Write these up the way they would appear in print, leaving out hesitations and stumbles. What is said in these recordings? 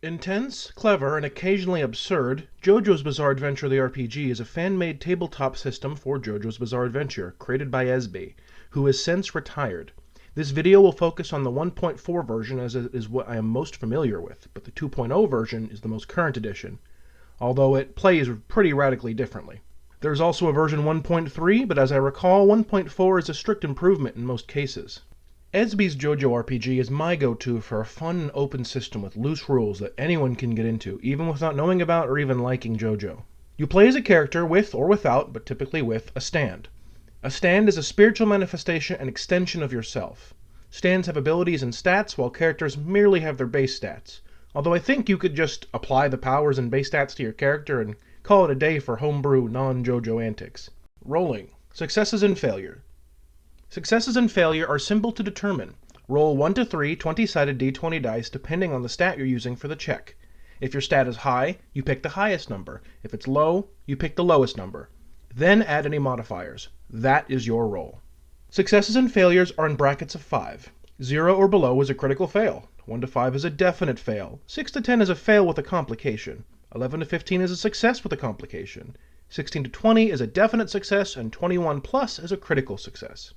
Intense, clever, and occasionally absurd, JoJo's Bizarre Adventure the RPG is a fan-made tabletop system for JoJo's Bizarre Adventure, created by SB, who has since retired. This video will focus on the 1.4 version as it is what I am most familiar with, but the 2.0 version is the most current edition, although it plays pretty radically differently. There's also a version 1.3, but as I recall, 1.4 is a strict improvement in most cases. SB's JoJo RPG is my go-to for a fun and open system with loose rules that anyone can get into, even without knowing about or even liking JoJo. You play as a character with or without, but typically with, a stand. A stand is a spiritual manifestation and extension of yourself. Stands have abilities and stats, while characters merely have their base stats. Although I think you could just apply the powers and base stats to your character and call it a day for homebrew non-JoJo antics. Rolling. Successes and failure. Successes and failure are simple to determine. Roll 1 to 3 20-sided d20 dice depending on the stat you're using for the check. If your stat is high, you pick the highest number. If it's low, you pick the lowest number. Then add any modifiers. That is your roll. Successes and failures are in brackets of 5. 0 or below is a critical fail. 1 to 5 is a definite fail. 6 to 10 is a fail with a complication. 11 to 15 is a success with a complication. 16 to 20 is a definite success, and 21 plus is a critical success.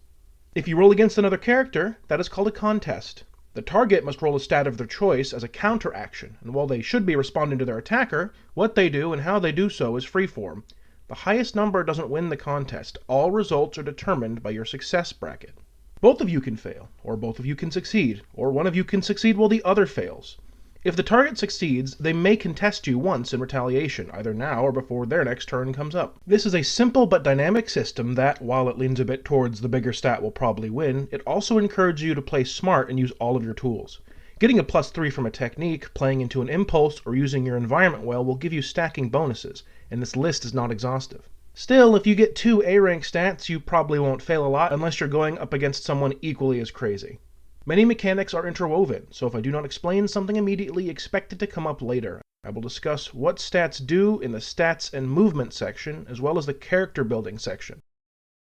If you roll against another character, that is called a contest. The target must roll a stat of their choice as a counteraction, and while they should be responding to their attacker, what they do and how they do so is freeform. The highest number doesn't win the contest. All results are determined by your success bracket. Both of you can fail, or both of you can succeed, or one of you can succeed while the other fails. If the target succeeds, they may contest you once in retaliation, either now or before their next turn comes up. This is a simple but dynamic system that, while it leans a bit towards the bigger stat will probably win, it also encourages you to play smart and use all of your tools. Getting a +3 from a technique, playing into an impulse, or using your environment well will give you stacking bonuses, and this list is not exhaustive. Still, if you get 2 A-rank stats, you probably won't fail a lot unless you're going up against someone equally as crazy. Many mechanics are interwoven, so if I do not explain something immediately, expect it to come up later. I will discuss what stats do in the stats and movement section, as well as the character building section.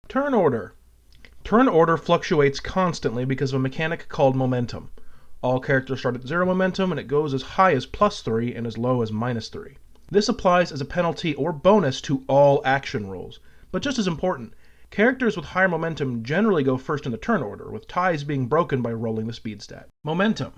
Turn order. Turn order fluctuates constantly because of a mechanic called momentum. All characters start at 0 momentum, and it goes as high as +3 and as low as -3. This applies as a penalty or bonus to all action rolls, but just as important, characters with higher momentum generally go first in the turn order, with ties being broken by rolling the speed stat. Momentum.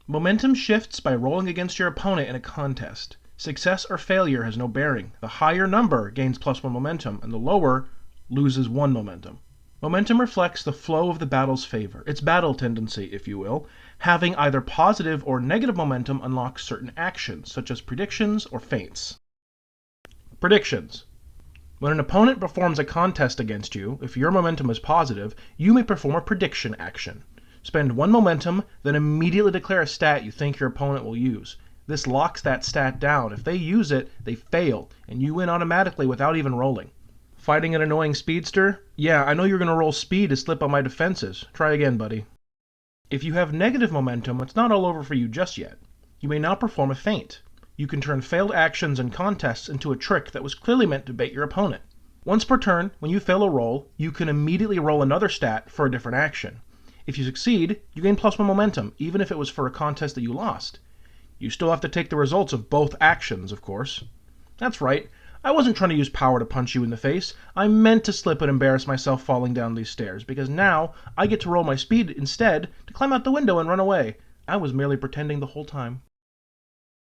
Momentum shifts by rolling against your opponent in a contest. Success or failure has no bearing. The higher number gains +1 momentum, and the lower loses 1 momentum. Momentum reflects the flow of the battle's favor, its battle tendency, if you will. Having either positive or negative momentum unlocks certain actions, such as predictions or feints. Predictions. When an opponent performs a contest against you, if your momentum is positive, you may perform a prediction action. Spend 1 momentum, then immediately declare a stat you think your opponent will use. This locks that stat down. If they use it, they fail, and you win automatically without even rolling. Fighting an annoying speedster? Yeah, I know you're going to roll speed to slip on my defenses. Try again, buddy. If you have negative momentum, it's not all over for you just yet. You may now perform a feint. You can turn failed actions and contests into a trick that was clearly meant to bait your opponent. Once per turn, when you fail a roll, you can immediately roll another stat for a different action. If you succeed, you gain +1 momentum, even if it was for a contest that you lost. You still have to take the results of both actions, of course. That's right, I wasn't trying to use power to punch you in the face. I meant to slip and embarrass myself falling down these stairs, because now I get to roll my speed instead to climb out the window and run away. I was merely pretending the whole time.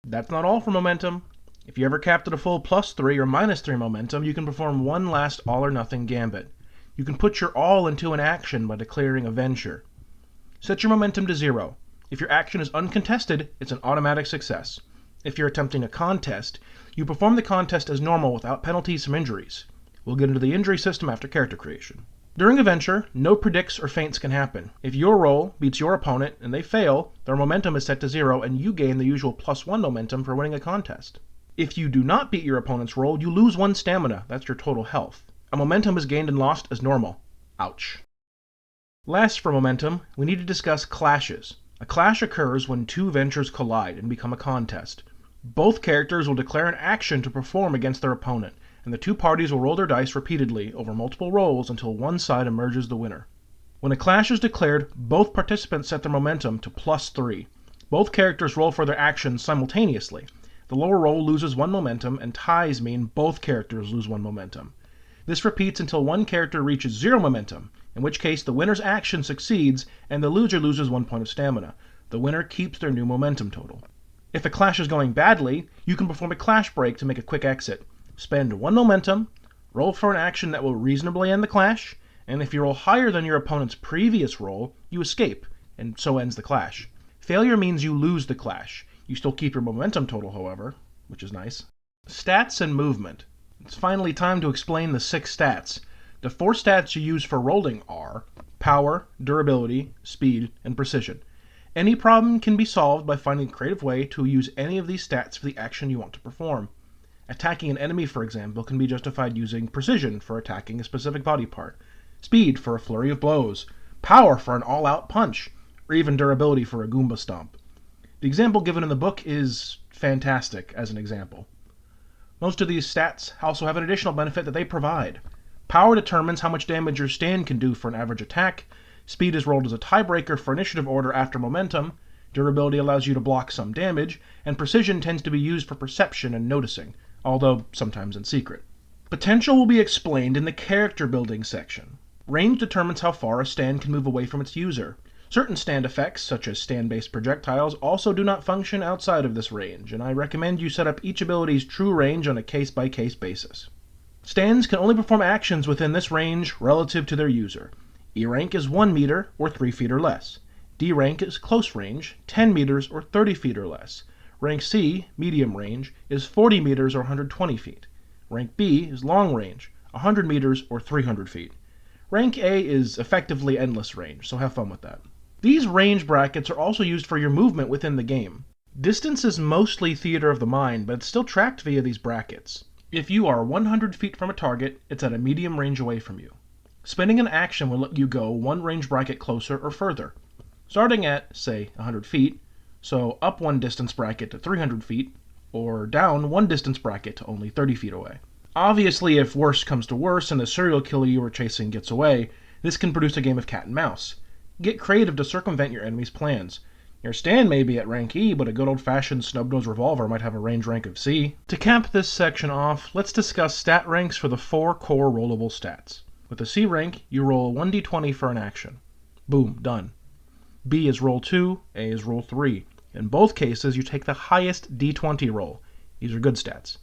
That's not all for momentum. If you ever capped at a full +3 or -3 momentum, you can perform one last all-or-nothing gambit. You can put your all into an action by declaring a venture. Set your momentum to 0. If your action is uncontested, it's an automatic success. If you're attempting a contest, you perform the contest as normal without penalties from injuries. We'll get into the injury system after character creation. During a venture, no predicts or feints can happen. If your roll beats your opponent and they fail, their momentum is set to 0 and you gain the usual +1 momentum for winning a contest. If you do not beat your opponent's roll, you lose 1 stamina. That's your total health. A momentum is gained and lost as normal. Ouch. Last for momentum, we need to discuss clashes. A clash occurs when 2 ventures collide and become a contest. Both characters will declare an action to perform against their opponent, and the 2 parties will roll their dice repeatedly over multiple rolls until one side emerges the winner. When a clash is declared, both participants set their momentum to +3. Both characters roll for their actions simultaneously. The lower roll loses 1 momentum, and ties mean both characters lose 1 momentum. This repeats until one character reaches 0 momentum, in which case the winner's action succeeds and the loser loses 1 point of stamina. The winner keeps their new momentum total. If a clash is going badly, you can perform a clash break to make a quick exit. Spend 1 momentum, roll for an action that will reasonably end the clash, and if you roll higher than your opponent's previous roll, you escape, and so ends the clash. Failure means you lose the clash. You still keep your momentum total, however, which is nice. Stats and movement. It's finally time to explain the 6 stats. The 4 stats you use for rolling are power, durability, speed, and precision. Any problem can be solved by finding a creative way to use any of these stats for the action you want to perform. Attacking an enemy, for example, can be justified using precision for attacking a specific body part, speed for a flurry of blows, power for an all-out punch, or even durability for a Goomba stomp. The example given in the book is fantastic as an example. Most of these stats also have an additional benefit that they provide. Power determines how much damage your stand can do for an average attack. Speed is rolled as a tiebreaker for initiative order after momentum. Durability allows you to block some damage, and precision tends to be used for perception and noticing, although sometimes in secret. Potential will be explained in the character building section. Range determines how far a stand can move away from its user. Certain stand effects, such as stand-based projectiles, also do not function outside of this range, and I recommend you set up each ability's true range on a case-by-case basis. Stands can only perform actions within this range relative to their user. E rank is 1 meter or 3 feet or less. D rank is close range, 10 meters or 30 feet or less. Rank C, medium range, is 40 meters or 120 feet. Rank B is long range, 100 meters or 300 feet. Rank A is effectively endless range, so have fun with that. These range brackets are also used for your movement within the game. Distance is mostly theater of the mind, but it's still tracked via these brackets. If you are 100 feet from a target, it's at a medium range away from you. Spending an action will let you go 1 range bracket closer or further. Starting at, say, 100 feet, so up 1 distance bracket to 300 feet, or down 1 distance bracket to only 30 feet away. Obviously, if worse comes to worse and the serial killer you were chasing gets away, this can produce a game of cat and mouse. Get creative to circumvent your enemy's plans. Your stand may be at rank E, but a good old-fashioned snub-nosed revolver might have a range rank of C. To cap this section off, let's discuss stat ranks for the 4 core rollable stats. With a C rank, you roll 1d20 for an action. Boom, done. B is roll 2, A is roll 3. In both cases, you take the highest d20 roll. These are good stats.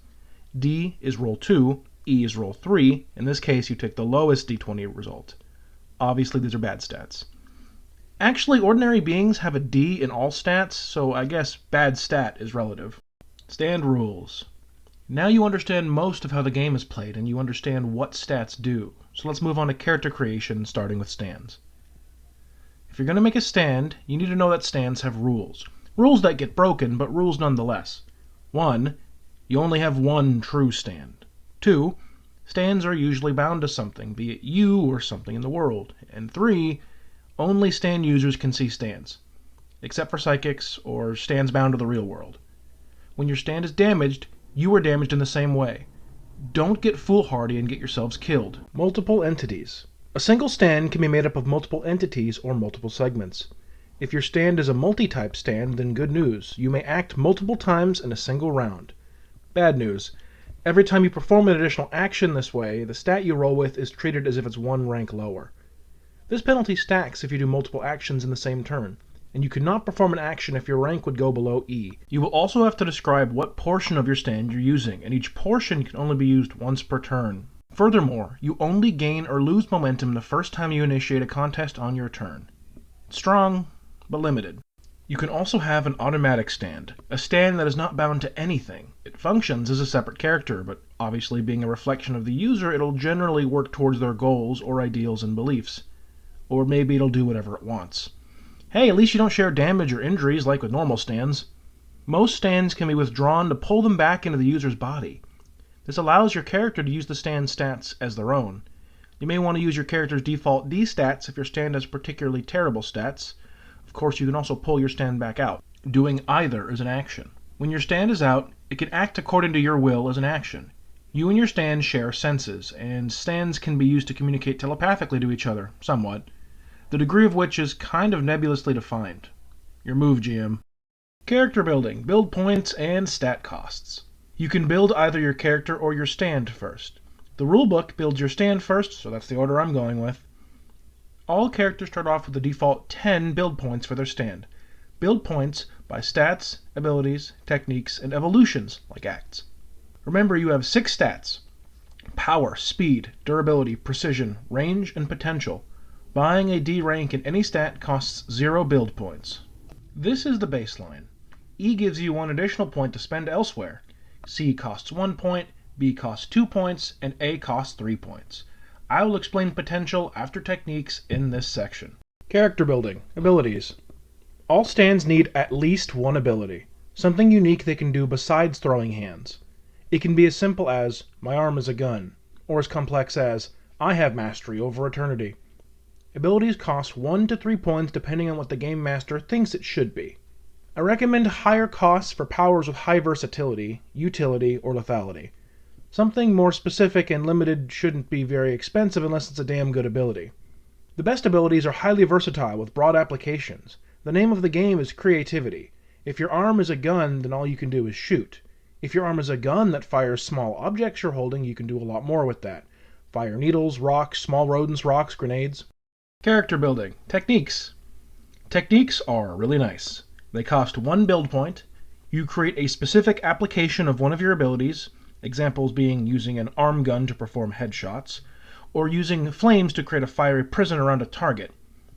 D is roll 2, E is roll 3. In this case, you take the lowest d20 result. Obviously, these are bad stats. Actually, ordinary beings have a D in all stats, so I guess bad stat is relative. Stand rules. Now you understand most of how the game is played, and you understand what stats do. So let's move on to character creation, starting with stands. If you're going to make a stand, you need to know that stands have rules. Rules that get broken, but rules nonetheless. 1. You only have 1 true stand. 2. Stands are usually bound to something, be it you or something in the world. And 3. Only stand users can see stands, except for psychics or stands bound to the real world. When your stand is damaged, you are damaged in the same way. Don't get foolhardy and get yourselves killed. Multiple entities. A single stand can be made up of multiple entities or multiple segments. If your stand is a multi-type stand, then good news. You may act multiple times in a single round. Bad news. Every time you perform an additional action this way, the stat you roll with is treated as if it's 1 rank lower. This penalty stacks if you do multiple actions in the same turn, and you cannot perform an action if your rank would go below E. You will also have to describe what portion of your stand you're using, and each portion can only be used once per turn. Furthermore, you only gain or lose momentum the first time you initiate a contest on your turn. It's strong, but limited. You can also have an automatic stand, a stand that is not bound to anything. It functions as a separate character, but obviously being a reflection of the user, it'll generally work towards their goals or ideals and beliefs. Or maybe it'll do whatever it wants. Hey, at least you don't share damage or injuries like with normal stands. Most stands can be withdrawn to pull them back into the user's body. This allows your character to use the stand stats as their own. You may want to use your character's default D stats if your stand has particularly terrible stats. Of course, you can also pull your stand back out. Doing either is an action. When your stand is out, it can act according to your will as an action. You and your stand share senses, and stands can be used to communicate telepathically to each other, somewhat. The degree of which is kind of nebulously defined. Your move, GM. Character building, build points, and stat costs. You can build either your character or your stand first. The rulebook builds your stand first, so that's the order I'm going with. All characters start off with the default 10 build points for their stand. Build points by stats, abilities, techniques, and evolutions, like acts. Remember, you have 6 stats: power, speed, durability, precision, range, and potential. Buying a D rank in any stat costs 0 build points. This is the baseline. E gives you 1 additional point to spend elsewhere. C costs 1 point, B costs 2 points, and A costs 3 points. I will explain potential after techniques in this section. Character building, abilities. All stands need at least 1 ability, something unique they can do besides throwing hands. It can be as simple as, my arm is a gun, or as complex as, I have mastery over eternity. Abilities cost 1 to 3 points depending on what the game master thinks it should be. I recommend higher costs for powers with high versatility, utility, or lethality. Something more specific and limited shouldn't be very expensive unless it's a damn good ability. The best abilities are highly versatile with broad applications. The name of the game is creativity. If your arm is a gun, then all you can do is shoot. If your arm is a gun that fires small objects you're holding, you can do a lot more with that. Fire needles, rocks, small rodents, rocks, grenades. Character building. Techniques. Techniques are really nice. They cost 1 build point. You create a specific application of one of your abilities, examples being using an arm gun to perform headshots, or using flames to create a fiery prison around a target.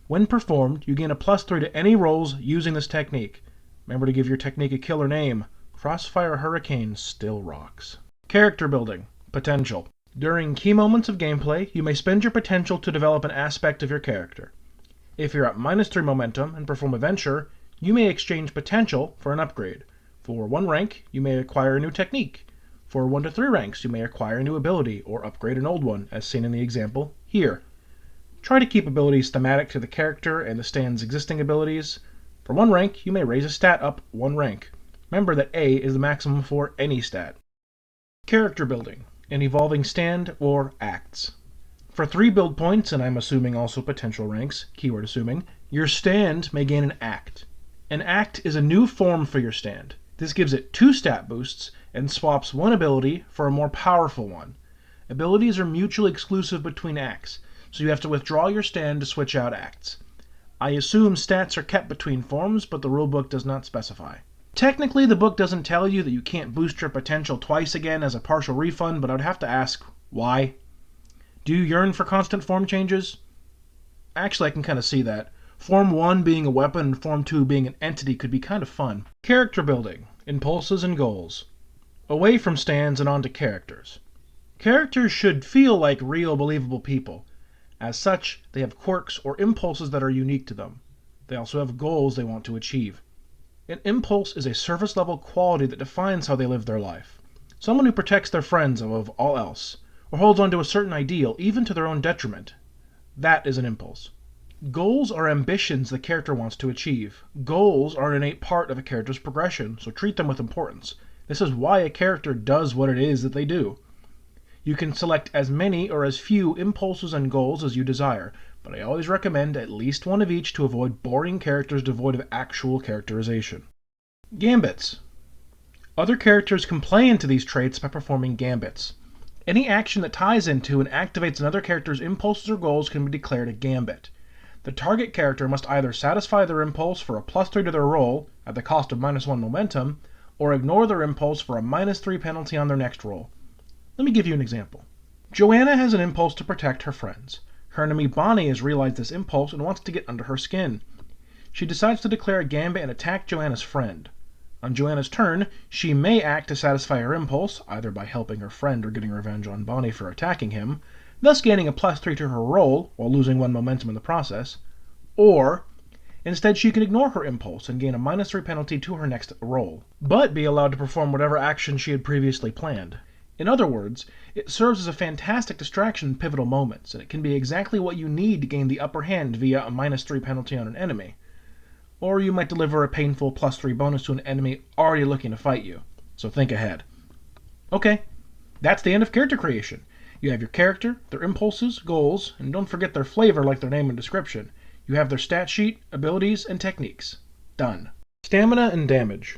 When performed, you gain a +3 to any rolls using this technique. Remember to give your technique a killer name. Crossfire Hurricane still rocks. Character building. Potential. During key moments of gameplay, you may spend your potential to develop an aspect of your character. If you're at -3 momentum and perform a venture, you may exchange potential for an upgrade. For 1 rank, you may acquire a new technique. For 1 to 3 ranks, you may acquire a new ability or upgrade an old one, as seen in the example here. Try to keep abilities thematic to the character and the stand's existing abilities. For 1 rank, you may raise a stat up 1 rank. Remember that A is the maximum for any stat. Character building, an evolving stand or acts. For 3 build points, and I'm assuming also potential ranks, keyword assuming, your stand may gain an act. An act is a new form for your stand. This gives it 2 stat boosts and swaps 1 ability for a more powerful one. Abilities are mutually exclusive between acts, so you have to withdraw your stand to switch out acts. I assume stats are kept between forms, but the rulebook does not specify. Technically, the book doesn't tell you that you can't boost your potential twice again as a partial refund, but I'd have to ask, why? Do you yearn for constant form changes? Actually, I can kind of see that. Form 1 being a weapon and Form 2 being an entity could be kind of fun. Character building, impulses and goals. Away from stands and onto characters. Characters should feel like real, believable people. As such, they have quirks or impulses that are unique to them. They also have goals they want to achieve. An impulse is a surface-level quality that defines how they live their life. Someone who protects their friends above all else, or holds on to a certain ideal, even to their own detriment. That is an impulse. Goals are ambitions the character wants to achieve. Goals are an innate part of a character's progression, so treat them with importance. This is why a character does what it is that they do. You can select as many or as few impulses and goals as you desire, but I always recommend at least 1 of each to avoid boring characters devoid of actual characterization. Gambits. Other characters can play into these traits by performing gambits. Any action that ties into and activates another character's impulses or goals can be declared a gambit. The target character must either satisfy their impulse for a +3 to their roll, at the cost of -1 momentum, or ignore their impulse for a -3 penalty on their next roll. Let me give you an example. Joanna has an impulse to protect her friends. Her enemy Bonnie has realized this impulse and wants to get under her skin. She decides to declare a gambit and attack Joanna's friend. On Joanna's turn, she may act to satisfy her impulse, either by helping her friend or getting revenge on Bonnie for attacking him, thus gaining a +3 to her roll while losing 1 momentum in the process, or instead she can ignore her impulse and gain a -3 penalty to her next roll, but be allowed to perform whatever action she had previously planned. In other words, it serves as a fantastic distraction in pivotal moments, and it can be exactly what you need to gain the upper hand via a -3 penalty on an enemy. Or you might deliver a painful +3 bonus to an enemy already looking to fight you, so think ahead. Okay, that's the end of character creation. You have your character, their impulses, goals, and don't forget their flavor like their name and description. You have their stat sheet, abilities, and techniques. Done. Stamina and damage.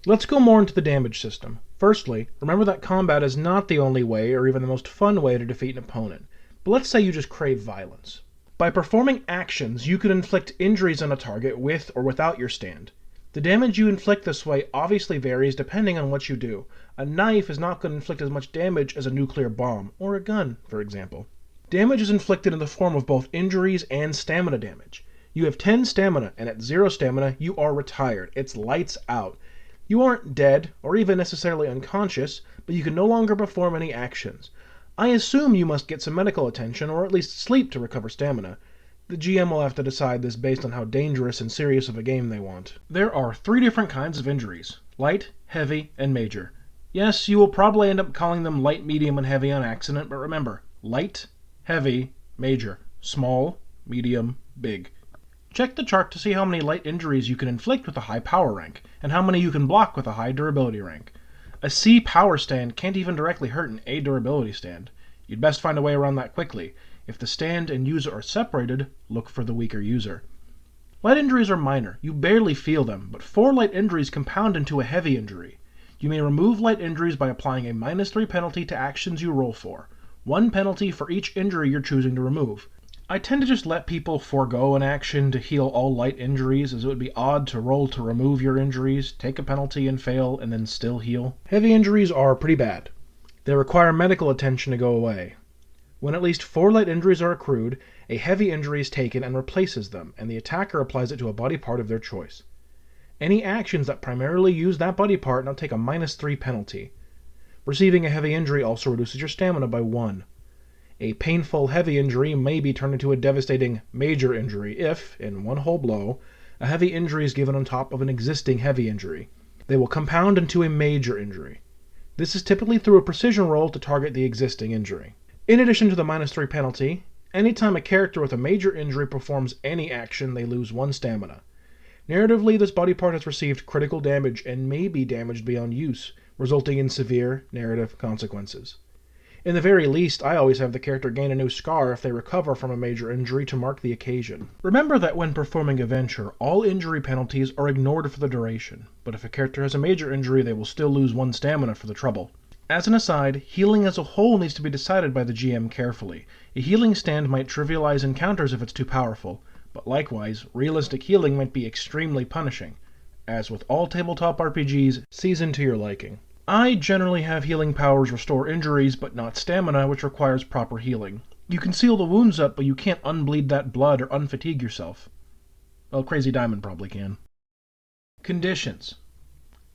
Let's go more into the damage system. Firstly, remember that combat is not the only way or even the most fun way to defeat an opponent. But let's say you just crave violence. By performing actions, you can inflict injuries on a target with or without your stand. The damage you inflict this way obviously varies depending on what you do. A knife is not going to inflict as much damage as a nuclear bomb, or a gun, for example. Damage is inflicted in the form of both injuries and stamina damage. You have 10 stamina, and at 0 stamina, you are retired. It's lights out. You aren't dead, or even necessarily unconscious, but you can no longer perform any actions. I assume you must get some medical attention, or at least sleep to recover stamina. The GM will have to decide this based on how dangerous and serious of a game they want. There are 3 different kinds of injuries: light, heavy, and major. Yes, you will probably end up calling them light, medium, and heavy on accident, but remember, light, heavy, major, small, medium, big. Check the chart to see how many light injuries you can inflict with a high power rank, and how many you can block with a high durability rank. A C power stand can't even directly hurt an A durability stand. You'd best find a way around that quickly. If the stand and user are separated, look for the weaker user. Light injuries are minor. You barely feel them, but 4 light injuries compound into a heavy injury. You may remove light injuries by applying a -3 penalty to actions you roll for. 1 penalty for each injury you're choosing to remove. I tend to just let people forego an action to heal all light injuries, as it would be odd to roll to remove your injuries, take a penalty and fail, and then still heal. Heavy injuries are pretty bad. They require medical attention to go away. When at least 4 light injuries are accrued, a heavy injury is taken and replaces them, and the attacker applies it to a body part of their choice. Any actions that primarily use that body part now take a -3 penalty. Receiving a heavy injury also reduces your stamina by 1. A painful heavy injury may be turned into a devastating major injury if, in one whole blow, a heavy injury is given on top of an existing heavy injury. They will compound into a major injury. This is typically through a precision roll to target the existing injury. In addition to the -3 penalty, anytime a character with a major injury performs any action, they lose 1 stamina. Narratively, this body part has received critical damage and may be damaged beyond use, resulting in severe narrative consequences. In the very least, I always have the character gain a new scar if they recover from a major injury to mark the occasion. Remember that when performing a venture, all injury penalties are ignored for the duration, but if a character has a major injury, they will still lose 1 stamina for the trouble. As an aside, healing as a whole needs to be decided by the GM carefully. A healing stand might trivialize encounters if it's too powerful, but likewise, realistic healing might be extremely punishing. As with all tabletop RPGs, season to your liking. I generally have healing powers restore injuries, but not stamina, which requires proper healing. You can seal the wounds up, but you can't unbleed that blood or unfatigue yourself. Well, Crazy Diamond probably can. Conditions.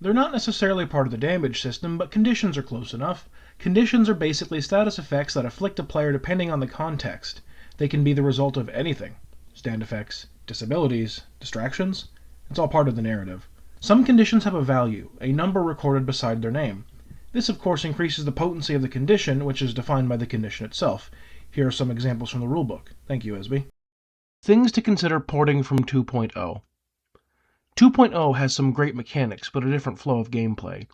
They're not necessarily part of the damage system, but conditions are close enough. Conditions are basically status effects that afflict a player depending on the context. They can be the result of anything. Stand effects, disabilities, distractions. It's all part of the narrative. Some conditions have a value, a number recorded beside their name. This, of course, increases the potency of the condition, which is defined by the condition itself. Here are some examples from the rulebook. Thank you, Esby. Things to consider porting from 2.0. 2.0 has some great mechanics, but a different flow of gameplay.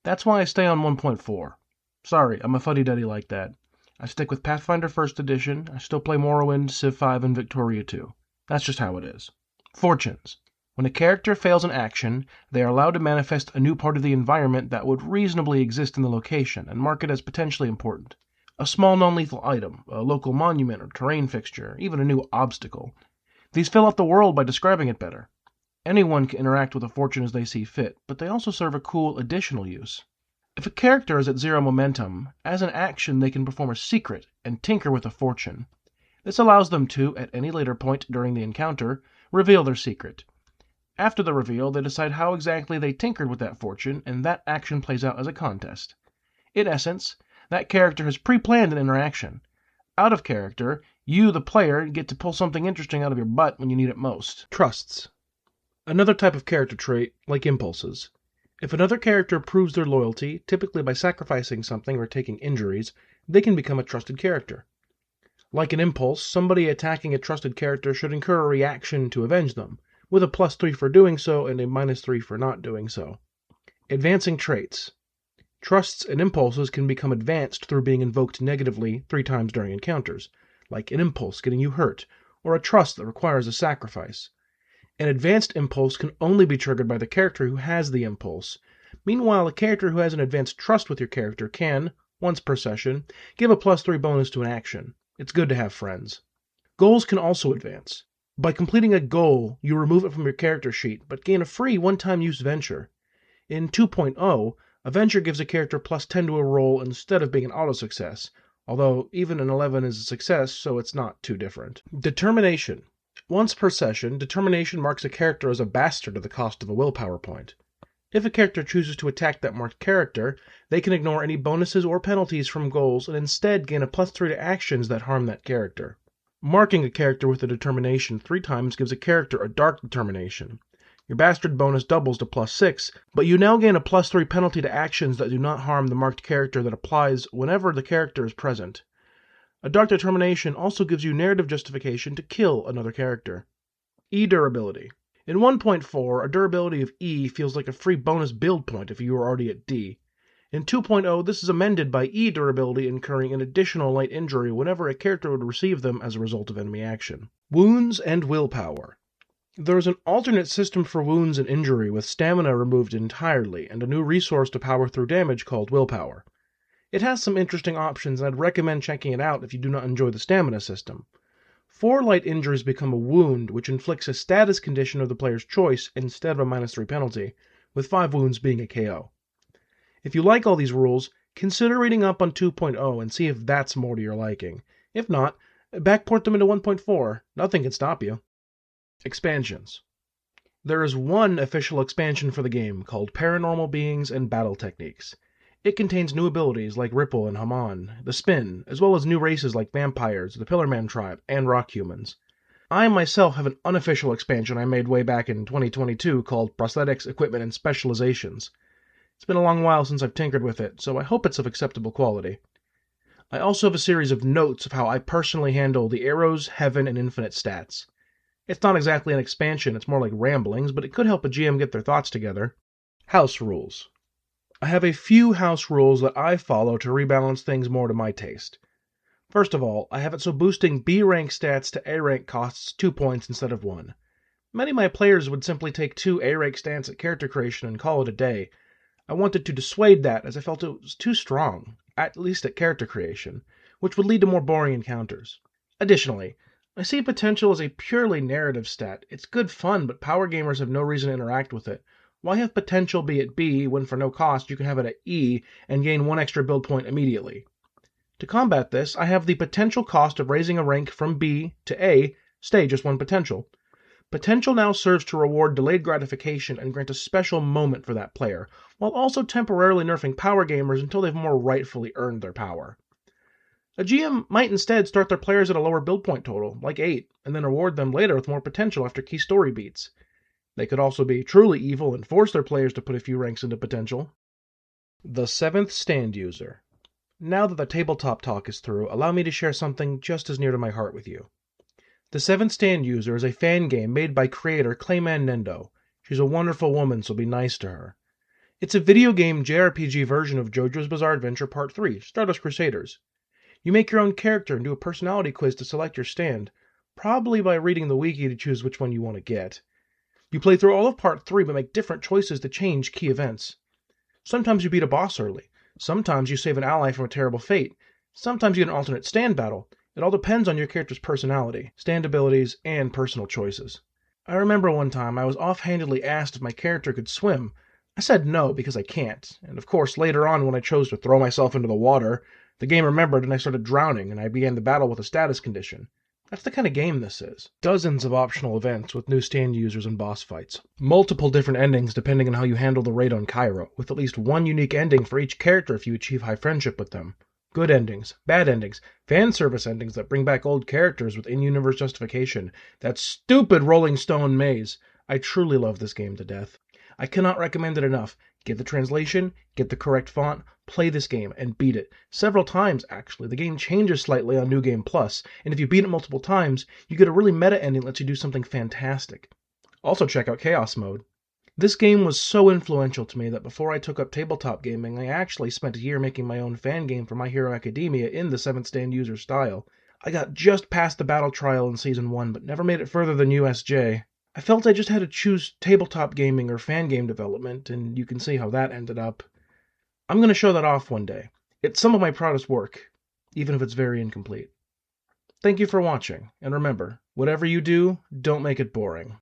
That's why I stay on 1.4. Sorry, I'm a fuddy-duddy like that. I stick with Pathfinder 1st Edition, I still play Morrowind, Civ 5, and Victoria 2. That's just how it is. Fortunes. When a character fails an action, they are allowed to manifest a new part of the environment that would reasonably exist in the location and mark it as potentially important. A small non-lethal item, a local monument or terrain fixture, even a new obstacle. These fill out the world by describing it better. Anyone can interact with a fortune as they see fit, but they also serve a cool additional use. If a character is at 0 momentum, as an action they can perform a secret and tinker with a fortune. This allows them to, at any later point during the encounter, reveal their secret. After the reveal, they decide how exactly they tinkered with that fortune, and that action plays out as a contest. In essence, that character has pre-planned an interaction. Out of character, you, the player, get to pull something interesting out of your butt when you need it most. Trusts. Another type of character trait, like impulses. If another character proves their loyalty, typically by sacrificing something or taking injuries, they can become a trusted character. Like an impulse, somebody attacking a trusted character should incur a reaction to avenge them, with a +3 for doing so and a -3 for not doing so. Advancing traits. Trusts and impulses can become advanced through being invoked negatively 3 times during encounters, like an impulse getting you hurt, or a trust that requires a sacrifice. An advanced impulse can only be triggered by the character who has the impulse. Meanwhile, a character who has an advanced trust with your character can, once per session, give a +3 bonus to an action. It's good to have friends. Goals can also advance. By completing a goal, you remove it from your character sheet, but gain a free one-time use venture. In 2.0, a venture gives a character +10 to a roll instead of being an auto-success, although even an 11 is a success, so it's not too different. Determination. Once per session, determination marks a character as a bastard at the cost of a willpower point. If a character chooses to attack that marked character, they can ignore any bonuses or penalties from goals and instead gain a +3 to actions that harm that character. Marking a character with a determination 3 times gives a character a dark determination. Your bastard bonus doubles to +6, but you now gain a +3 penalty to actions that do not harm the marked character that applies whenever the character is present. A dark determination also gives you narrative justification to kill another character. E durability. In 1.4, a durability of E feels like a free bonus build point if you were already at D. In 2.0, this is amended by E durability incurring an additional light injury whenever a character would receive them as a result of enemy action. Wounds and willpower. There is an alternate system for wounds and injury with stamina removed entirely and a new resource to power through damage called willpower. It has some interesting options, and I'd recommend checking it out if you do not enjoy the stamina system. 4 light injuries become a wound, which inflicts a status condition of the player's choice instead of a -3 penalty, with 5 wounds being a KO. If you like all these rules, consider reading up on 2.0 and see if that's more to your liking. If not, backport them into 1.4. Nothing can stop you. Expansions. There is one official expansion for the game called Paranormal Beings and Battle Techniques. It contains new abilities like Ripple and Haman, the Spin, as well as new races like vampires, the Pillarman tribe, and rock humans. I myself have an unofficial expansion I made way back in 2022 called Prosthetics, Equipment, and Specializations. It's been a long while since I've tinkered with it, so I hope it's of acceptable quality. I also have a series of notes of how I personally handle the Arrows, Heaven, and Infinite stats. It's not exactly an expansion, it's more like ramblings, but it could help a GM get their thoughts together. House rules. I have a few house rules that I follow to rebalance things more to my taste. First of all, I have it so boosting B rank stats to A rank costs 2 points instead of 1. Many of my players would simply take 2 A rank stats at character creation and call it a day. I wanted to dissuade that as I felt it was too strong, at least at character creation, which would lead to more boring encounters. Additionally, I see potential as a purely narrative stat. It's good fun, but power gamers have no reason to interact with it. Why have potential be at B when for no cost you can have it at E and gain 1 extra build point immediately? To combat this, I have the potential cost of raising a rank from B to A stay just 1 potential. Potential now serves to reward delayed gratification and grant a special moment for that player, while also temporarily nerfing power gamers until they've more rightfully earned their power. A GM might instead start their players at a lower build point total, like 8, and then reward them later with more potential after key story beats. They could also be truly evil and force their players to put a few ranks into potential. The 7th Stand User. Now that the tabletop talk is through, allow me to share something just as near to my heart with you. The 7th Stand User is a fan game made by creator Clayman Nendo. She's a wonderful woman, so be nice to her. It's a video game JRPG version of JoJo's Bizarre Adventure Part 3, Stardust Crusaders. You make your own character and do a personality quiz to select your stand, probably by reading the wiki to choose which one you want to get. You play through all of Part 3 but make different choices to change key events. Sometimes you beat a boss early. Sometimes you save an ally from a terrible fate. Sometimes you get an alternate stand battle. It all depends on your character's personality, stand abilities, and personal choices. I remember one time I was offhandedly asked if my character could swim. I said no because I can't, and of course later on when I chose to throw myself into the water, the game remembered and I started drowning and I began the battle with a status condition. That's the kind of game this is. Dozens of optional events with new stand users and boss fights. Multiple different endings depending on how you handle the raid on Cairo, with at least 1 unique ending for each character if you achieve high friendship with them. Good endings, bad endings, fan service endings that bring back old characters with in-universe justification. That stupid Rolling Stone maze. I truly love this game to death. I cannot recommend it enough. Get the translation, get the correct font, play this game, and beat it. Several times, actually. The game changes slightly on New Game Plus, and if you beat it multiple times, you get a really meta ending that lets you do something fantastic. Also check out Chaos Mode. This game was so influential to me that before I took up tabletop gaming, I actually spent a year making my own fan game for My Hero Academia in the 7th Stand User style. I got just past the battle trial in Season 1, but never made it further than USJ. I felt I just had to choose tabletop gaming or fan game development, and you can see how that ended up. I'm going to show that off one day. It's some of my proudest work, even if it's very incomplete. Thank you for watching, and remember, whatever you do, don't make it boring.